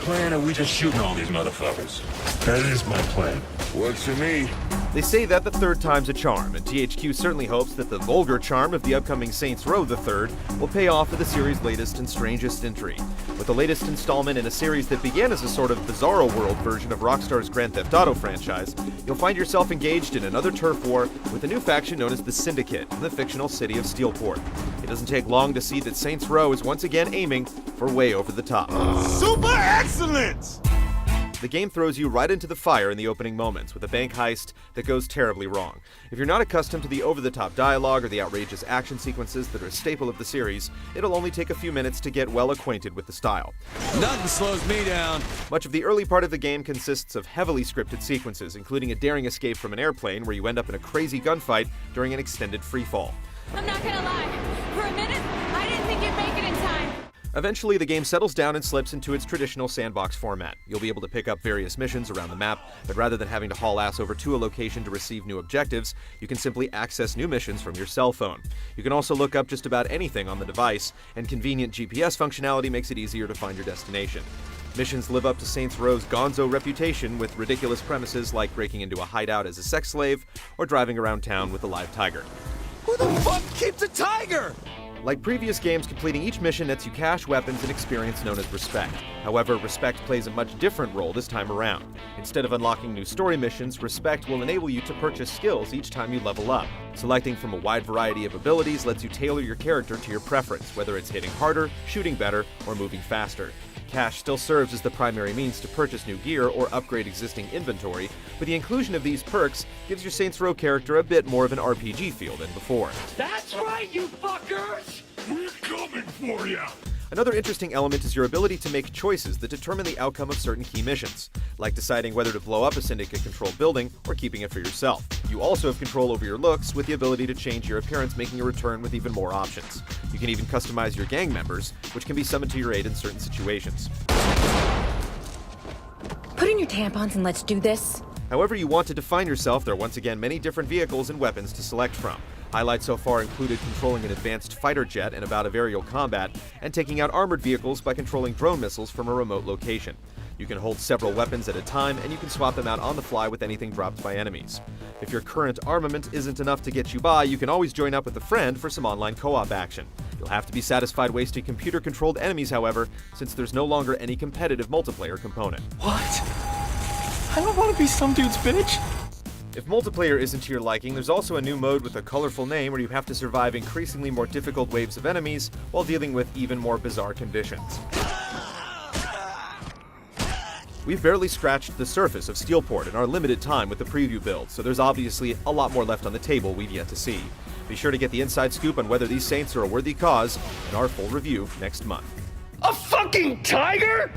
plan, or we just shooting all these motherfuckers? That is my plan. Works for me. They say that the third time's a charm, and THQ certainly hopes that the vulgar charm of the upcoming Saints Row the Third will pay off for the series' latest and strangest entry. With the latest installment in a series that began as a sort of bizarro world version of Rockstar's Grand Theft Auto franchise, you'll find yourself engaged in another turf war with a new faction known as the Syndicate in the fictional city of Steelport. It doesn't take long to see that Saints Row is once again aiming for way over the top. Super excellence! The game throws you right into the fire in the opening moments with a bank heist that goes terribly wrong. If you're not accustomed to the over-the-top dialogue or the outrageous action sequences that are a staple of the series, it'll only take a few minutes to get well acquainted with the style. Nothing slows me down. Much of the early part of the game consists of heavily scripted sequences, including a daring escape from an airplane where you end up in a crazy gunfight during an extended freefall. I'm not gonna lie. For a minute, I didn't think you'd make it in time. Eventually, the game settles down and slips into its traditional sandbox format. You'll be able to pick up various missions around the map, but rather than having to haul ass over to a location to receive new objectives, you can simply access new missions from your cell phone. You can also look up just about anything on the device, and convenient GPS functionality makes it easier to find your destination. Missions live up to Saints Row's gonzo reputation with ridiculous premises like breaking into a hideout as a sex slave or driving around town with a live tiger. Who the fuck keeps a tiger? Like previous games, completing each mission nets you cash, weapons, and experience known as Respect. However, Respect plays a much different role this time around. Instead of unlocking new story missions, Respect will enable you to purchase skills each time you level up. Selecting from a wide variety of abilities lets you tailor your character to your preference, whether it's hitting harder, shooting better, or moving faster. Cash still serves as the primary means to purchase new gear or upgrade existing inventory, but the inclusion of these perks gives your Saints Row character a bit more of an RPG feel than before. That's right, you fuckers! We're coming for you! Another interesting element is your ability to make choices that determine the outcome of certain key missions, like deciding whether to blow up a Syndicate-controlled building or keeping it for yourself. You also have control over your looks, with the ability to change your appearance, making a return with even more options. You can even customize your gang members, which can be summoned to your aid in certain situations. Put in your tampons and let's do this. However you want to define yourself, there are once again many different vehicles and weapons to select from. Highlights so far included controlling an advanced fighter jet in a bout of aerial combat, and taking out armored vehicles by controlling drone missiles from a remote location. You can hold several weapons at a time, and you can swap them out on the fly with anything dropped by enemies. If your current armament isn't enough to get you by, you can always join up with a friend for some online co-op action. You'll have to be satisfied wasting computer-controlled enemies, however, since there's no longer any competitive multiplayer component. What? I don't want to be some dude's bitch. If multiplayer isn't to your liking, there's also a new mode with a colorful name where you have to survive increasingly more difficult waves of enemies while dealing with even more bizarre conditions. We've barely scratched the surface of Steelport in our limited time with the preview build, so there's obviously a lot more left on the table we've yet to see. Be sure to get the inside scoop on whether these Saints are a worthy cause in our full review next month. A fucking tiger?!